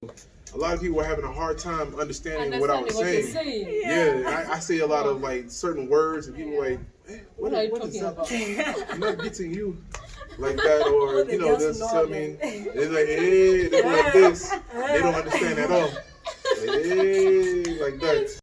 A lot of people are having a hard time understanding what I was saying. Yeah, I say a lot of like certain words, and people like, what are you talking about? I'm not getting you like that, or this. I mean, it's like, hey, they go like this. They don't understand at all. Hey, like that.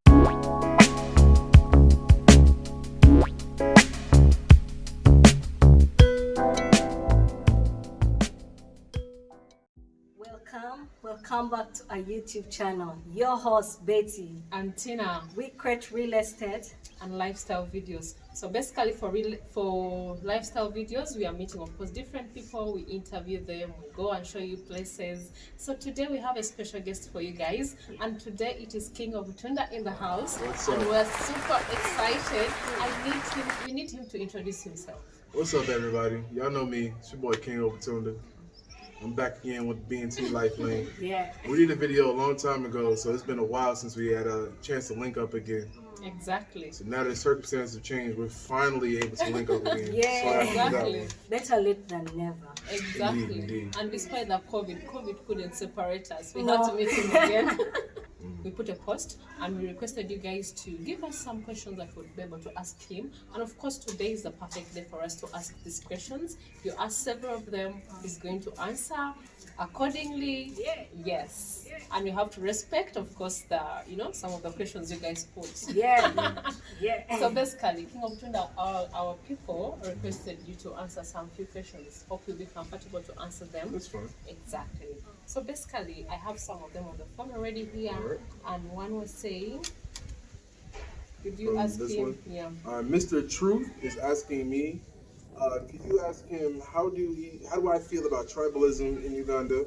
Welcome back to our YouTube channel. Your host Betty and Tina. We create real estate and lifestyle videos. So basically, for lifestyle videos, we are meeting, of course, different people. We interview them. We go and show you places. So today we have a special guest for you guys, and today it is King Obutunda in the house, and we're super excited. We need him to introduce himself. What's up, everybody? Y'all know me. It's your boy King Obutunda. I'm back again with BNT Life Lane. Yeah. We did a video a long time ago, so it's been a while since we had a chance to link up again. Exactly. So now that circumstances have changed, we're finally able to link up again. Yeah, so exactly. Better late than never. Exactly. Indeed. And despite that COVID couldn't separate us. We had to meet him again. We put a post and we requested you guys to give us some questions that we would be able to ask him. And of course, today is the perfect day for us to ask these questions. You ask several of them, he's going to answer accordingly. Yes. And we have to respect, of course, some of the questions you guys put. Yeah. So basically, King Obutunda, our people requested you to answer some few questions. Hope you'll be comfortable to answer them. That's fine. Exactly. So basically, I have some of them on the phone already here. Right. And one was saying, could you ask him? One? Yeah. Mr. Truth is asking me, could you ask him how do I feel about tribalism in Uganda,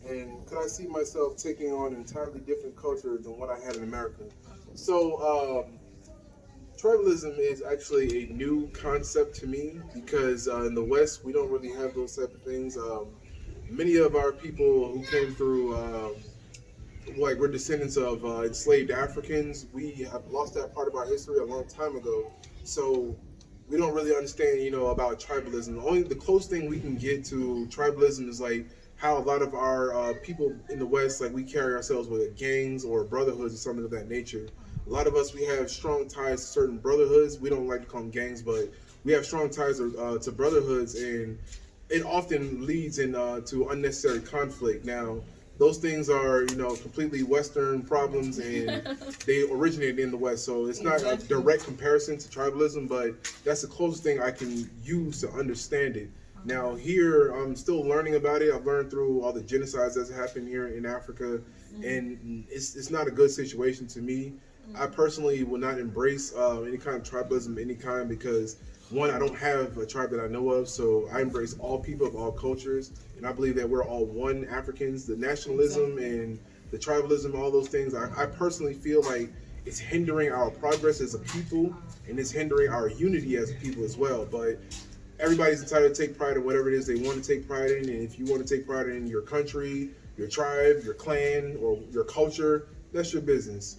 and could I see myself taking on an entirely different culture than what I had in America? So tribalism is actually a new concept to me because in the West we don't really have those type of things. Many of our people who came through we're descendants of enslaved Africans. We have lost that part of our history a long time ago. So we don't really understand, about tribalism. The close thing we can get to tribalism is like how a lot of our people in the West, like we carry ourselves with gangs or brotherhoods or something of that nature. A lot of us, we have strong ties to certain brotherhoods. We don't like to call them gangs, but we have strong ties to brotherhoods, and it often leads to unnecessary conflict. Now, those things are, completely Western problems, and they originated in the West. So it's not a direct comparison to tribalism, but that's the closest thing I can use to understand it. Now here, I'm still learning about it. I've learned through all the genocides that's happened here in Africa, and it's not a good situation to me. I personally will not embrace any kind of tribalism of any kind because, one, I don't have a tribe that I know of, so I embrace all people of all cultures, and I believe that we're all one Africans. The nationalism and the tribalism, all those things, I personally feel like it's hindering our progress as a people, and it's hindering our unity as a people as well. But everybody's entitled to take pride in whatever it is they want to take pride in, and if you want to take pride in your country, your tribe, your clan, or your culture, that's your business.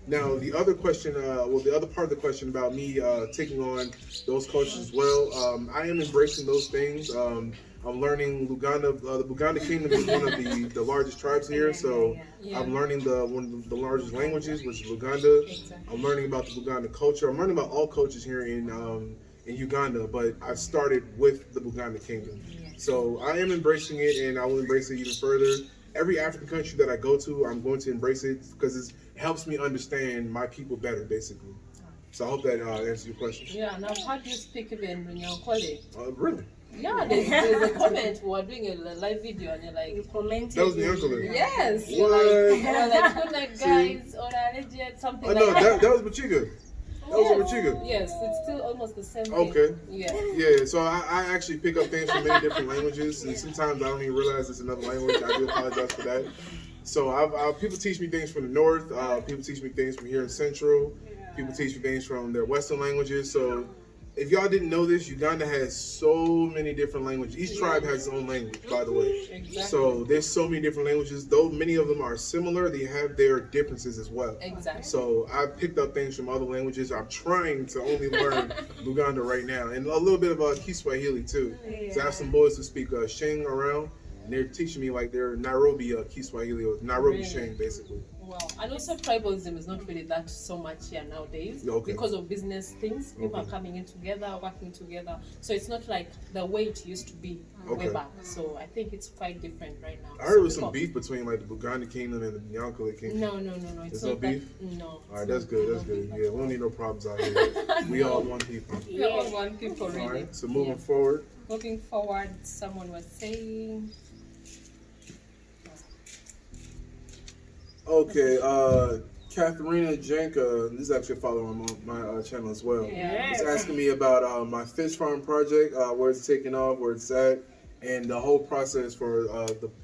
Now, the other question, the other part of the question about me taking on those cultures as well, I am embracing those things. I'm learning Luganda. The Buganda Kingdom is one of the largest tribes here, so I'm learning one of the largest languages, which is Luganda. Exactly. I'm learning about the Buganda culture. I'm learning about all cultures here in Uganda, but I started with the Buganda Kingdom. So I am embracing it, and I will embrace it even further. Every African country that I go to, I'm going to embrace it because it helps me understand my people better, basically. So I hope that answers your question. Yeah, now how do you speak even when you're calling? Really? Yeah, there's a comment. We were doing a live video and you're like, you commented. That was the uncle. yes. What? You're like, good night, guys, or something like no, that. that was Machiga. That was a Machiga. Yes, it's still almost the same thing. Okay. Yeah. So I actually pick up things from many different languages, and sometimes I don't even realize it's another language. I do apologize for that. So people teach me things from the north. People teach me things from here in Central. People teach me things from their Western languages. So if y'all didn't know this, Uganda has so many different languages. Each tribe has its own language, by the way. Exactly. So there's so many different languages. Though many of them are similar, they have their differences as well. Exactly. So I picked up things from other languages. I'm trying to only learn Luganda right now, and a little bit of Kiswahili too. So I have some boys who speak Sheng around, and they're teaching me like they're Nairobi Kiswahili or Nairobi Really? Sheng basically. Wow. And also tribalism is not really that so much here nowadays Okay. because of business things. People Okay. are coming in together, working together. So it's not like the way it used to be way Okay. back. So I think it's quite different right now. I heard there was some beef between like the Buganda Kingdom and the Nyankole Kingdom. No. It's There's no not that, beef? no. All right, that's good. That's good. Yeah, we don't need no problems out here. We all one people. We are all one people, really. All right. So moving forward. Moving forward, someone was saying. Okay, Katharina Janka, this is actually a follower on my channel as well. Yeah. It's asking me about my fish farm project, where it's taking off, where it's at, and the whole process for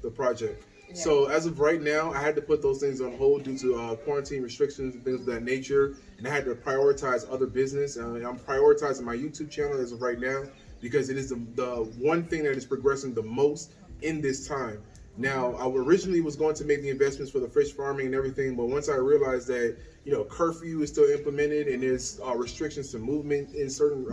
the project. Yeah. So as of right now, I had to put those things on hold due to quarantine restrictions and things of that nature, and I had to prioritize other business. I'm prioritizing my YouTube channel as of right now because it is the one thing that is progressing the most in this time. Now, I originally was going to make the investments for the fish farming and everything, but once I realized that, curfew is still implemented and there's restrictions to movement in certain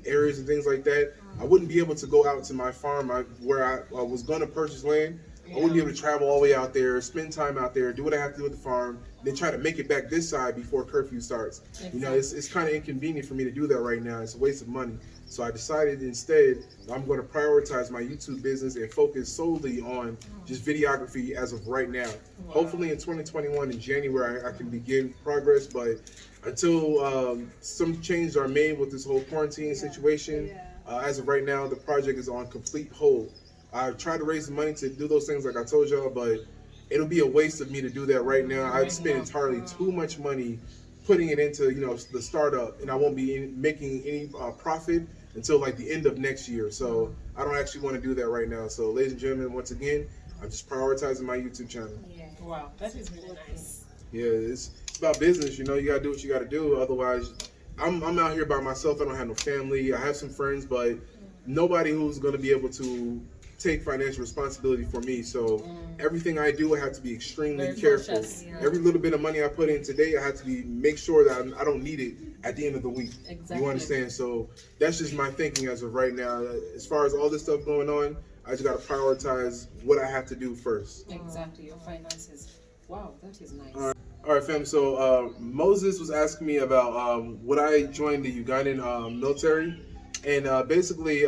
areas and things like that, I wouldn't be able to go out to my farm where I was going to purchase land. I wouldn't be able to travel all the way out there, spend time out there, do what I have to do at the farm, then try to make it back this side before curfew starts. Exactly. It's kind of inconvenient for me to do that right now. It's a waste of money. So I decided instead I'm going to prioritize my YouTube business and focus solely on just videography as of right now. Wow. Hopefully in 2021 in January I can begin progress, but until some changes are made with this whole quarantine situation, as of right now the project is on complete hold. I tried to raise the money to do those things like I told y'all, but it'll be a waste of me to do that right now. I'd spend entirely too much money putting it into the startup, and I won't be making any profit until like the end of next year. So I don't actually want to do that right now. So ladies and gentlemen, once again, I'm just prioritizing my YouTube channel. Yeah. Wow, that is really nice. Yeah, it's about business. You gotta do what you gotta do. Otherwise, I'm out here by myself. I don't have no family. I have some friends, but nobody who's gonna be able to take financial responsibility for me. So everything I do, I have to be extremely Very careful. cautious. Yeah. Every little bit of money I put in today, I have to make sure that I don't need it at the end of the week. Exactly. You understand? So that's just my thinking as of right now. As far as all this stuff going on, I just got to prioritize what I have to do first. Exactly, your finances. Wow, that is nice. All right, fam. So Moses was asking me about would I join the Ugandan military, and basically,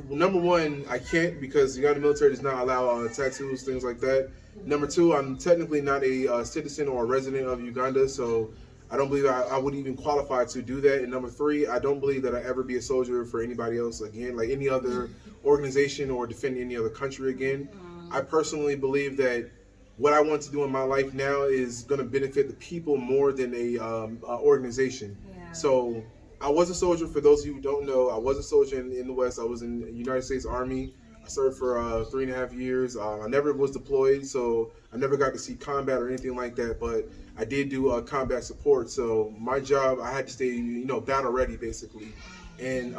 number one, I can't because the Ugandan military does not allow tattoos, things like that. Number two, I'm technically not a citizen or a resident of Uganda, so I don't believe I would even qualify to do that. And number three, I don't believe that I ever be a soldier for anybody else again, like any other organization or defend any other country again. I personally believe that what I want to do in my life now is going to benefit the people more than a organization. Yeah. So I was a soldier. For those of you who don't know, I was a soldier in the West. I was in the United States Army. I served for 3.5 years. I never was deployed, so I never got to see combat or anything like that. But I did do combat support. So my job, I had to stay, battle ready basically. And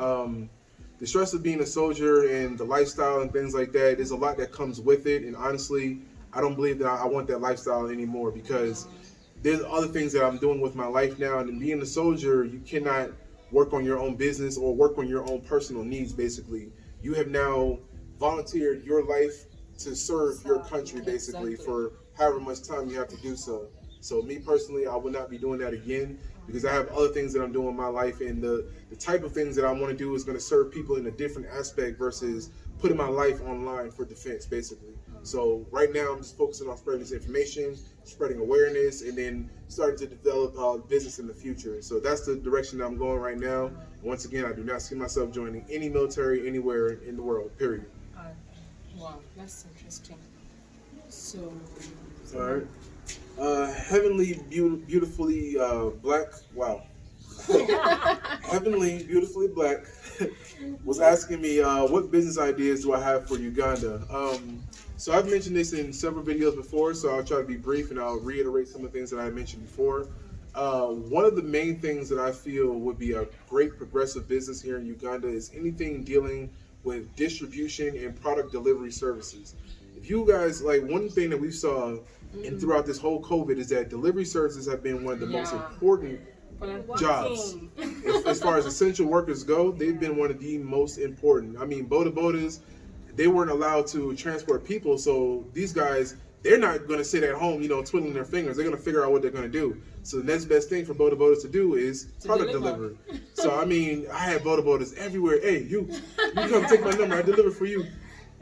the stress of being a soldier and the lifestyle and things like that, there's a lot that comes with it. And honestly, I don't believe that I want that lifestyle anymore because there's other things that I'm doing with my life now. And being a soldier, you cannot work on your own business or work on your own personal needs, basically. You have now volunteered your life to serve your country, basically, for however much time you have to do so. So me personally, I would not be doing that again because I have other things that I'm doing in my life, and the type of things that I want to do is going to serve people in a different aspect versus putting my life online for defense, basically. So right now, I'm just focusing on spreading this information, spreading awareness, and then starting to develop business in the future. So that's the direction that I'm going right now. And once again, I do not see myself joining any military anywhere in the world, period. Wow, that's interesting. So, All right. Heavenly, beautifully black. Wow. Heavenly, beautifully black was asking me what business ideas do I have for Uganda. So I've mentioned this in several videos before, so I'll try to be brief and I'll reiterate some of the things that I mentioned before. One of the main things that I feel would be a great progressive business here in Uganda is anything dealing with distribution and product delivery services. If you guys, like, one thing that we saw and throughout this whole COVID is that delivery services have been one of the most important jobs. As far as essential workers go, they've been one of the most important. I mean, boda bodas, they weren't allowed to transport people. So these guys, they're not going to sit at home, twiddling their fingers. They're going to figure out what they're going to do. So the next best thing for boda bodas to do is product delivery. So I mean, I had boda bodas everywhere. Hey, you come take my number. I deliver for you.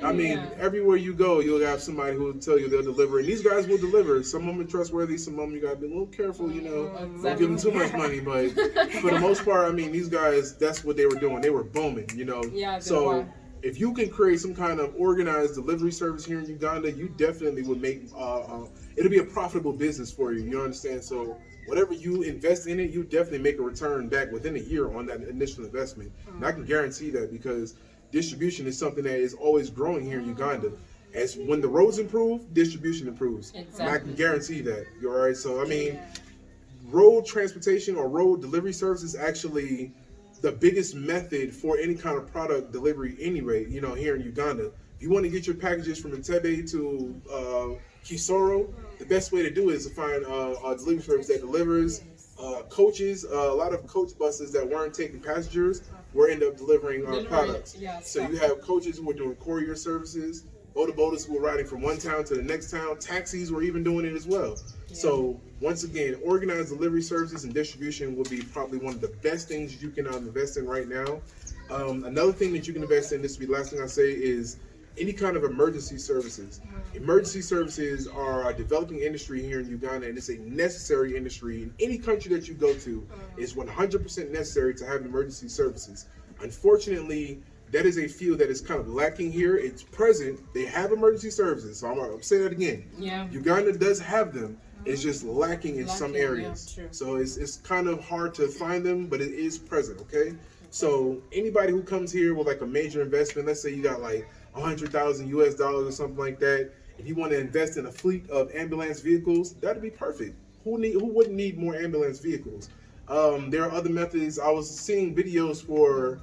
I mean, everywhere you go, you'll have somebody who will tell you they'll deliver, and these guys will deliver. Some of them are trustworthy, some of them you gotta be a little careful, Don't give them too much money. But for the most part, I mean, these guys, that's what they were doing. They were booming, Yeah, so if you can create some kind of organized delivery service here in Uganda, you definitely would make it'll be a profitable business for you. You understand? So whatever you invest in it, you definitely make a return back within a year on that initial investment. And I can guarantee that because distribution is something that is always growing here in Uganda. As when the roads improve, distribution improves. Exactly. And I can guarantee that. You're all right. So I mean, road transportation or road delivery service is actually the biggest method for any kind of product delivery anyway, here in Uganda. If you want to get your packages from Entebbe to Kisoro, the best way to do it is to find a delivery service that delivers coaches. A lot of coach buses that weren't taking passengers will end up delivering products. So you have coaches who are doing courier services, boda bodas who are riding from one town to the next town, taxis were even doing it as well. So once again, organized delivery services and distribution will be probably one of the best things you can invest in right now. Another thing that you can invest in, this will be the last thing I say, is any kind of emergency services. Emergency services are a developing industry here in Uganda, and it's a necessary industry. In any country that you go to, it's 100% necessary to have emergency services. Unfortunately, that is a field that is kind of lacking here. It's present. They have emergency services. So I'm going to say that again. Uganda does have them. It's just lacking in some areas. So it's kind of hard to find them, but it is present, okay? So anybody who comes here with like a major investment, let's say you got like $100,000 US or something like that, if you want to invest in a fleet of ambulance vehicles, that'd be perfect. Who wouldn't need more ambulance vehicles? There are other methods. I was seeing videos for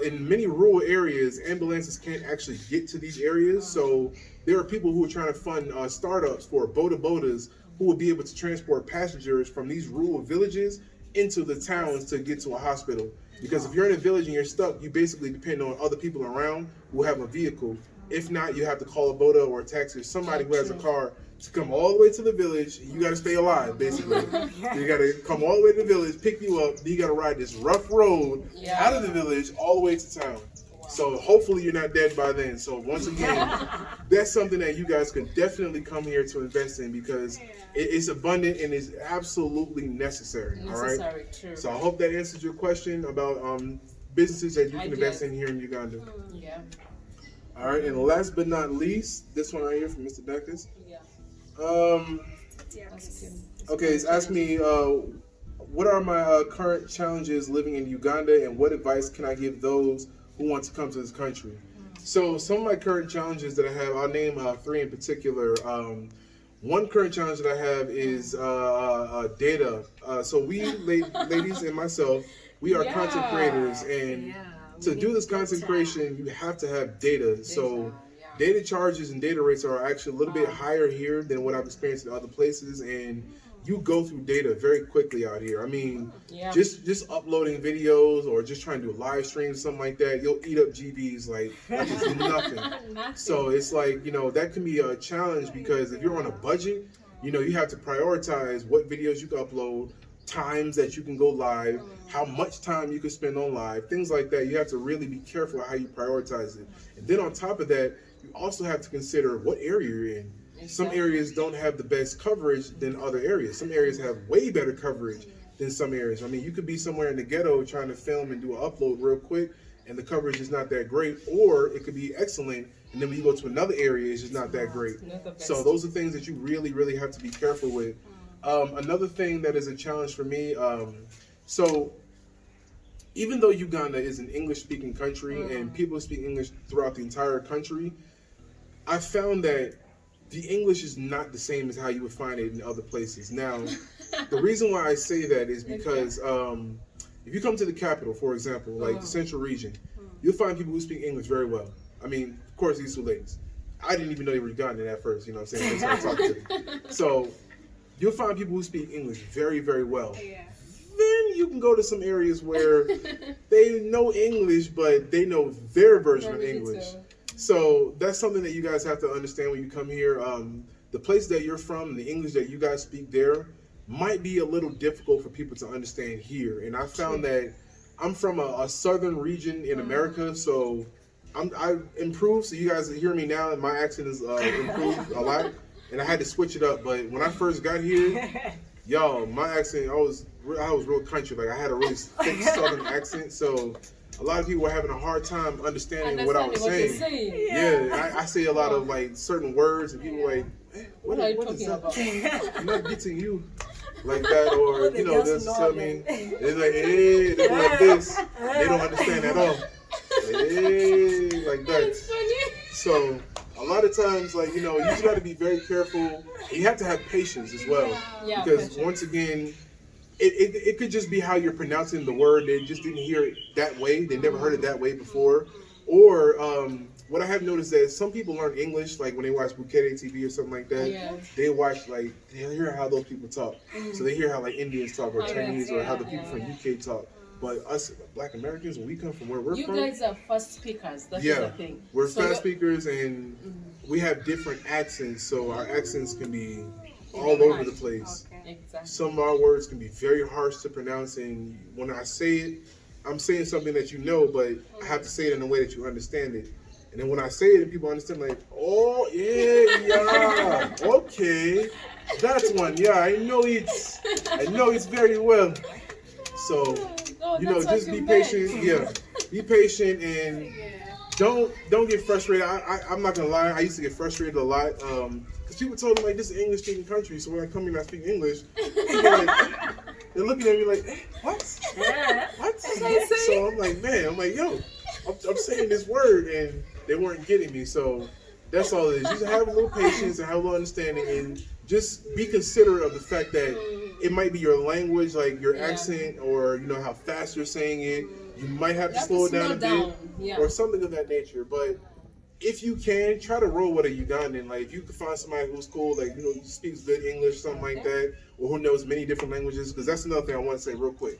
in many rural areas, ambulances can't actually get to these areas. So there are people who are trying to fund startups for boda bodas who will be able to transport passengers from these rural villages into the towns to get to a hospital. Because if you're in a village and you're stuck, you basically depend on other people around who have a vehicle. If not, you have to call a boda or a taxi or somebody who has a car to come all the way to the village. You got to stay alive, basically. You got to come all the way to the village, pick you up. Then you got to ride this rough road out of the village all the way to town. So hopefully you're not dead by then. So once again, that's something that you guys could definitely come here to invest in because it's abundant and is absolutely necessary. All right. True. So I hope that answers your question about businesses that you can invest in here in Uganda. Yeah. All right, and last but not least, this one right here from Mr. Deckers. Okay, it's asked me, what are my current challenges living in Uganda, and what advice can I give those who want to come to this country? So some of my current challenges that I have, I'll name 3 in particular. One current challenge that I have is data. So we, ladies and myself, we are content creators, and to do this content creation, you have to have data. So data charges and data rates are actually a little bit higher here than what I've experienced in other places, and you go through data very quickly out here. I mean, just uploading videos or just trying to do live streams, something like that, you'll eat up GBs like it's nothing. So it's like, that can be a challenge because if you're on a budget, you have to prioritize what videos you can upload, times that you can go live, how much time you can spend on live, things like that. You have to really be careful how you prioritize it. And then on top of that, you also have to consider what area you're in. Some areas don't have the best coverage than other areas. Some areas have way better coverage than some areas. I mean, you could be somewhere in the ghetto trying to film and do an upload real quick, and the coverage is not that great, or it could be excellent, and then when you go to another area, it's just not that great. So those are things that you really, really have to be careful with. Another thing that is a challenge for me, so even though Uganda is an English-speaking country and people speak English throughout the entire country, I found that the English is not the same as how you would find it in other places. Now, the reason why I say that is because if you come to the capital, for example, like the central region, you'll find people who speak English very well. I mean, of course, these 2 ladies. I didn't even know they were Ugandan at first, what I'm saying? That's how I talked to them. So you'll find people who speak English very, very well. Then you can go to some areas where they know English, but they know their version of English. So that's something that you guys have to understand when you come here. The place that you're from, and the English that you guys speak there, might be a little difficult for people to understand here. And I found that I'm from a southern region in America, so I improved. So you guys hear me now, and my accent is improved a lot. And I had to switch it up. But when I first got here, y'all, my accent, I was real country. Like I had a really thick southern accent, so a lot of people were having a hard time understanding what I was saying. Yeah, I say a lot of like certain words, and people were like, what are you what talking is about? that? I'm not getting you like that, or you know, they'll tell me, they're like, hey, they're like this. They don't understand at all. Hey, like that. It's funny. So a lot of times, like, you know, you just got to be very careful. You have to have patience as well, Yeah, because patience. once again, it could just be how you're pronouncing the word. They just didn't hear it that way. They never heard it that way before. Or what I have noticed that some people learn English, like when they watch Bukete TV or something like that. Yeah. They watch, like, they hear how those people talk. So they hear how, like, Indians talk or Chinese or how the people from UK talk. But us Black Americans, when we come from where we're You from, guys are fast speakers. That's the thing. we're So fast speakers, and we have different accents, so our accents can be all over the place. Exactly. Some of our words can be very harsh to pronounce, and when I say it, I'm saying something that you know, but I have to say it in a way that you understand it. And then when I say it and people understand, like, oh, yeah, okay, that's one. Yeah, I know it's very well. So, Oh, you know, that's what just you be meant. patient. Yeah, be patient and don't get frustrated. I'm not gonna lie. I used to get frustrated a lot because people told me like this is an English speaking country. So when I come here and I speak English, people are like, they're looking at me like, what? What? So I'm like, man, yo, I'm saying this word and they weren't getting me. So that's all it is. Just have a little patience and have a little understanding, and just be considerate of the fact that it might be your language, like your accent, or you know how fast you're saying it. You might have to slow it down a bit, or something of that nature. But if you can, try to roll with a Ugandan. Like if you can find somebody who's cool, like you know, speaks good English, something like that, or who knows many different languages. Because that's another thing I want to say real quick.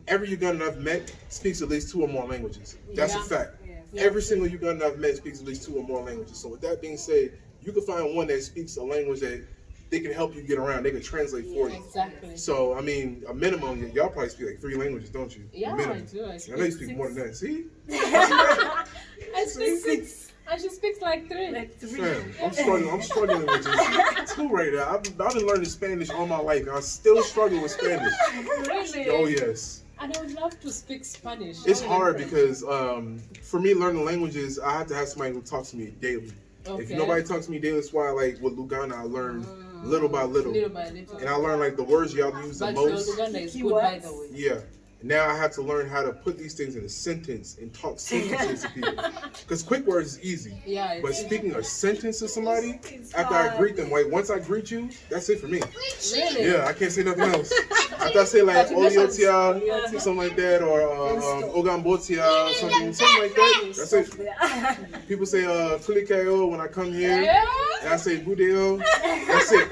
Every Ugandan I've met speaks at least 2 or more languages. That's a fact. Every single Ugandan I've met speaks at least 2 or more languages. So with that being said, you can find one that speaks a language that they can help you get around. They can translate for you. Exactly. So I mean, a minimum, y'all probably speak like 3 languages, don't you? Yeah, minimum. I do. I know you speak more than that. See? I speak 6. And she speaks like 3. Fam, I'm struggling with this 2 right now. I've been learning Spanish all my life, and I still struggle with Spanish. Really? Oh yes. And I would love to speak Spanish. It's hard because for me learning languages, I have to have somebody who talks to me daily. Okay. If nobody talks to me daily, that's why like with Luganda I learn little by little. Little by little. And I learn like the words y'all use the But most. your Uganda is good, by the way. Yeah. Now I have to learn how to put these things in a sentence and talk sentences to people. Because quick words is easy. Yeah. But speaking a sentence to somebody, after I greet them, like once I greet you, that's it for me. Really? Yeah, I can't say nothing else. After I say like Oliotia, something like that, or Ogambotia, something like that, that's it. People say Kulikeo when I come here, and I say Budeo, that's it.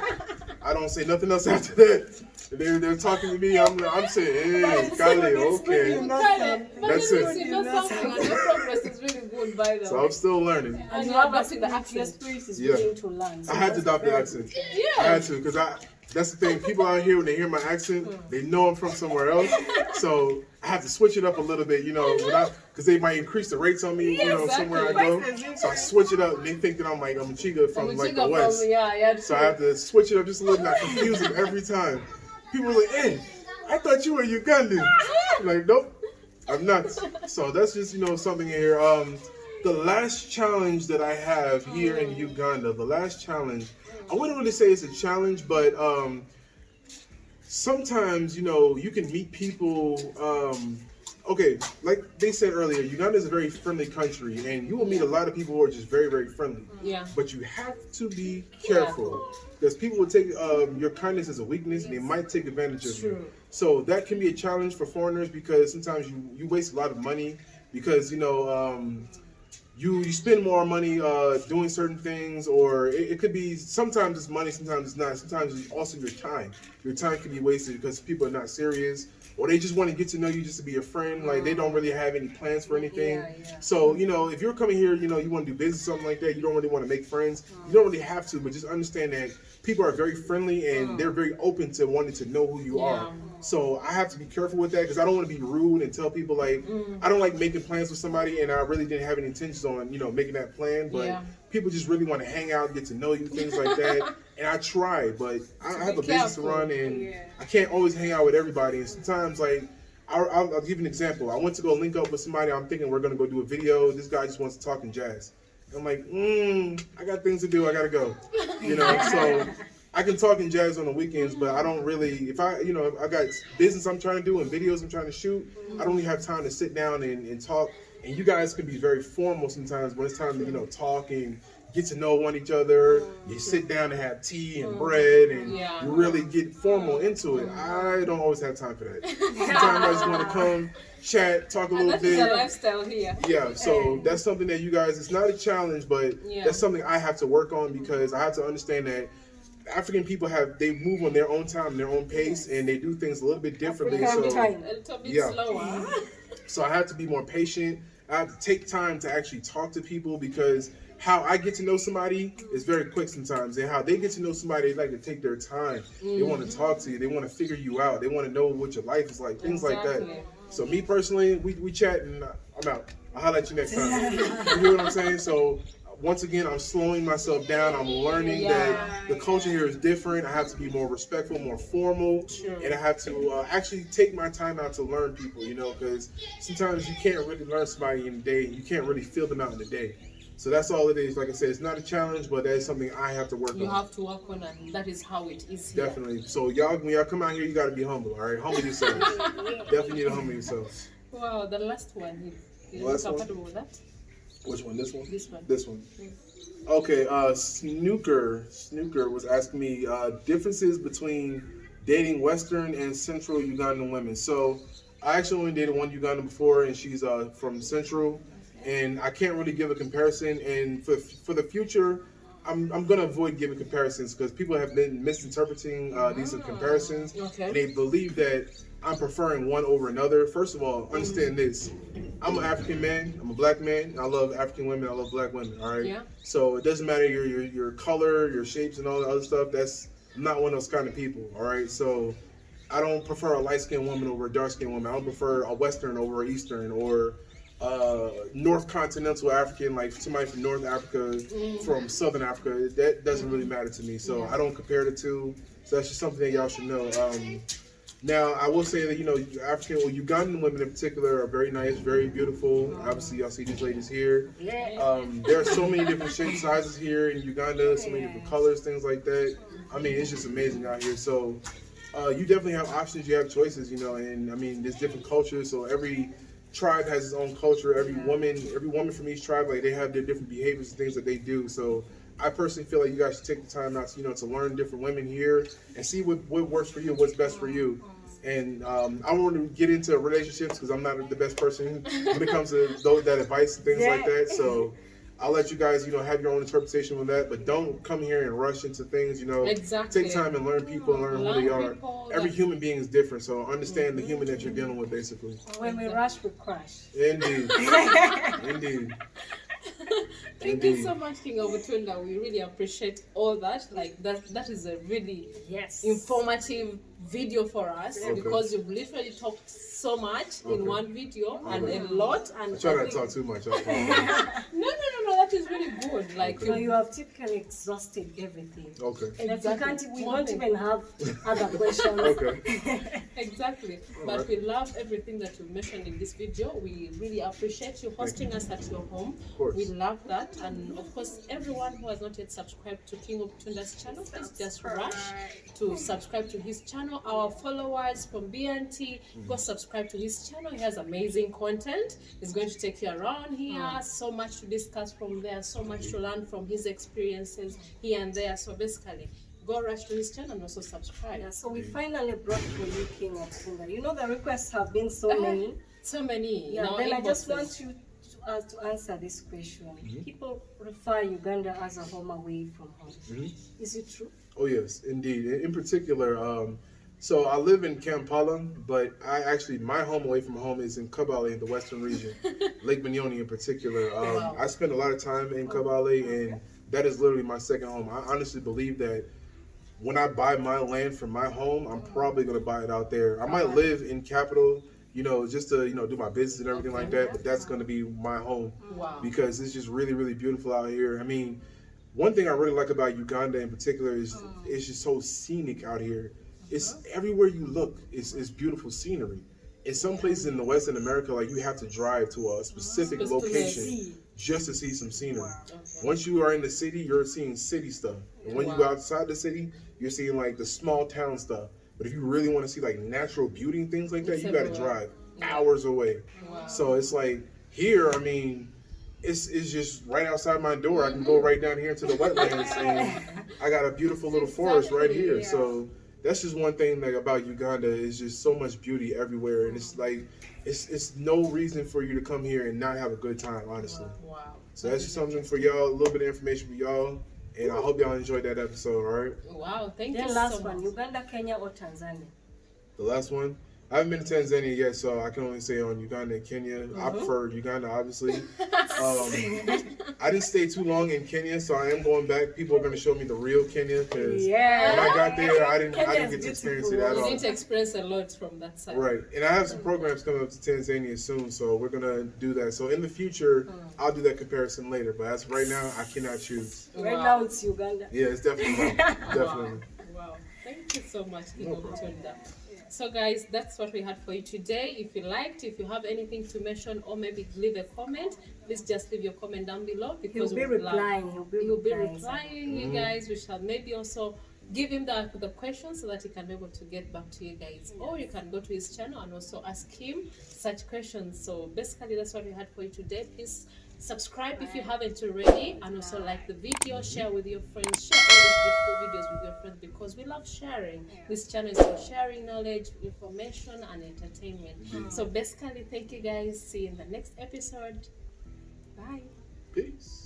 I don't say nothing else after that. They're talking to me. I'm saying, hey, Kale, okay. That's it. You know something, and your progress is really good, by the way. So I'm still learning. And you are adopting the accent. I had to adopt the accent. I had to, because that's the thing. People out here, when they hear my accent, they know I'm from somewhere else. So I have to switch it up a little bit, you know, because they might increase the rates on me, you know, somewhere I go. So I switch it up, and they think that I'm a Chiga from like the West. So I have to switch it up just a little bit. I confuse them every time. People are like, hey, I thought you were Ugandan. I'm like, nope, I'm not. So that's just, you know, something here. The last challenge that I have here in Uganda, I wouldn't really say it's a challenge, but sometimes, you know, you can meet people. Okay, like they said earlier, Uganda is a very friendly country, and you will meet a lot of people who are just very, very friendly. Yeah. But you have to be careful, because people will take your kindness as a weakness, and they might take advantage of you. So that can be a challenge for foreigners, because sometimes you waste a lot of money, because, you know, you spend more money doing certain things, or it could be, sometimes it's money, sometimes it's not. Sometimes it's also your time. Your time can be wasted because people are not serious. or they just want to get to know you just to be a friend. Like they don't really have any plans for anything. Yeah. So, you know, if you're coming here, you know, you want to do business, something like that, you don't really want to make friends. You don't really have to, but just understand that people are very friendly and they're very open to wanting to know who you are. So I have to be careful with that because I don't want to be rude and tell people like I don't like making plans with somebody and I really didn't have any intentions on, you know, making that plan. But people just really want to hang out, get to know you, things like that. And I try, but I have a business to run and I can't always hang out with everybody. And sometimes like I'll give you an example. I went to go link up with somebody. I'm thinking we're gonna go do a video. This guy just wants to talk in jazz. I'm like, I got things to do. I gotta go. You know, so I can talk in jazz on the weekends, but I don't really. If I got business I'm trying to do and videos I'm trying to shoot, I don't really have time to sit down and talk. And you guys can be very formal sometimes when it's time to talk and get to know one each other. You sit down and have tea and bread and you really get formal into it. I don't always have time for that. Sometimes I just want to come, chat, talk a little bit. That's the lifestyle here. Yeah, so that's something that you guys, it's not a challenge, but that's something I have to work on because I have to understand that African people they move on their own time, their own pace, and they do things a little bit differently. A little bit slower. So I have to be more patient. I have to take time to actually talk to people because how I get to know somebody is very quick sometimes, and how they get to know somebody, they like to take their time. They want to talk to you. They want to figure you out. They want to know what your life is like, things like that. So me personally, we chat and I'm out. I'll holler at you next time. You hear what I'm saying? So once again, I'm slowing myself down. I'm learning that the culture here is different. I have to be more respectful, more formal, and I have to actually take my time out to learn people, because sometimes you can't really learn somebody in a day. You can't really feel them out in a day. So that's all it is. Like I said, it's not a challenge, but that is something I have to work on. You have to work on, and that is how it is here. Definitely. So when y'all come out here, you got to be humble, all right? Humble yourself. Definitely need to humble yourself. Wow, the last one. You comfortable with that? Which one? This one? This one. This one. Okay, Snooker was asking me differences between dating Western and Central Ugandan women. So I actually only dated one Ugandan before, and she's from Central, and I can't really give a comparison. And for the future, I'm going to avoid giving comparisons because people have been misinterpreting these comparisons. Okay. And they believe that I'm preferring one over another. First of all, understand this. I'm an African man. I'm a black man. I love African women. I love black women. All right. Yeah. So it doesn't matter your color, your shapes, and all the other stuff. I'm not one of those kind of people. All right. So I don't prefer a light-skinned woman over a dark-skinned woman. I don't prefer a Western over an Eastern or North Continental African, like somebody from North Africa, from Southern Africa. That doesn't really matter to me. So I don't compare the two. So that's just something that y'all should know. Now, I will say that, African or Ugandan women in particular are very nice, very beautiful. Obviously, y'all see these ladies here. There are so many different shapes, sizes here in Uganda, so many different colors, things like that. I mean, it's just amazing out here. So you definitely have options, you have choices, and I mean, there's different cultures. So every tribe has its own culture. Every woman from each tribe, like they have their different behaviors and things that they do. So I personally feel like you guys should take the time out to learn different women here and see what works for you, what's best for you. And I don't want to get into relationships because I'm not the best person when it comes to that advice and things like that. So I'll let you guys, have your own interpretation of that. But don't come here and rush into things. Exactly. Take time and learn people and learn who they are. Every human being is different, so understand the human that you're dealing with, basically. When we rush, we crash. Indeed. Indeed. Thank you so much, King Obutunda. We really appreciate all that. Like that is a really informative video for us because you've literally talked so much in one video and a lot. And I try not to talk too much. No, that is really good. Like you have typically exhausted everything. Okay. Exactly. We don't even have other questions. Okay. Exactly. But we love everything that you mentioned in this video. We really appreciate you hosting us at your home. Of course. We love that. And of course, everyone who has not yet subscribed to King Obutunda's channel, please just rush to subscribe to his channel. Our followers from BNT, go subscribe to his channel. He has amazing content. He's going to take you around here. So much to discuss from there. So much to learn from his experiences here and there. So basically, go rush to his channel and also subscribe. Yeah, so we finally brought for you King Obutunda. The requests have been so many. So many. Yeah, then I just want you to answer this question. People refer Uganda as a home away from home. Is it true? Oh yes, indeed. In particular, So I live in Kampala, but my home away from home is in Kabale, in the western region, Lake Mignoni in particular. Wow. I spend a lot of time in Kabale, and that is literally my second home. I honestly believe that when I buy my land for my home, I'm probably gonna buy it out there. I might live in capital, just to do my business and everything like that. But that's gonna be my home Wow. because it's just really, really beautiful out here. I mean, one thing I really like about Uganda in particular is it's just so scenic out here. It's everywhere you look, it's beautiful scenery. In some places in the Western America, like you have to drive to a specific location just to see some scenery. Okay. Once you are in the city, you're seeing city stuff. And when you go outside the city, you're seeing like the small town stuff. But if you really want to see like natural beauty and things like that, It's you got to everywhere. drive hours away. Wow. So it's like here, I mean, it's just right outside my door. I can go right down here into the wetlands, and I got a beautiful little forest right here. So that's just one thing like about Uganda is just so much beauty everywhere, and it's like it's no reason for you to come here and not have a good time, honestly. Wow. So that's just something for y'all, a little bit of information for y'all, and I hope y'all enjoyed that episode. All right, Wow. Thank Then you last so one, much. Uganda, Kenya, or Tanzania? the last one. I haven't been to Tanzania yet, so I can only say on Uganda and Kenya. I prefer Uganda, obviously. I didn't stay too long in Kenya, so I am going back. People are going to show me the real Kenya because when I got there, I didn't get to experience it at You all. need to experience a lot from that side. Right, and I have some programs coming up to Tanzania soon, so we're gonna do that. So in the future, I'll do that comparison later. But as of right now, I cannot choose. Right now it's Uganda. Yeah, it's definitely definitely. Wow. Thank you so much, King Obutunda. So guys, that's what we had for you today. If you liked, if you have anything to mention or maybe leave a comment, please just leave your comment down below because He'll be replying. He'll be replying, you guys. We shall maybe also give him the questions so that he can be able to get back to you guys. Or you can go to his channel and also ask him such questions. So basically that's what we had for you today. Please subscribe if you haven't already, and also like the video, share with your friends, share all these beautiful videos with your friends because we love sharing. This channel is for sharing knowledge, information, and entertainment. So basically, thank you guys. See you in the next episode. Bye. Peace.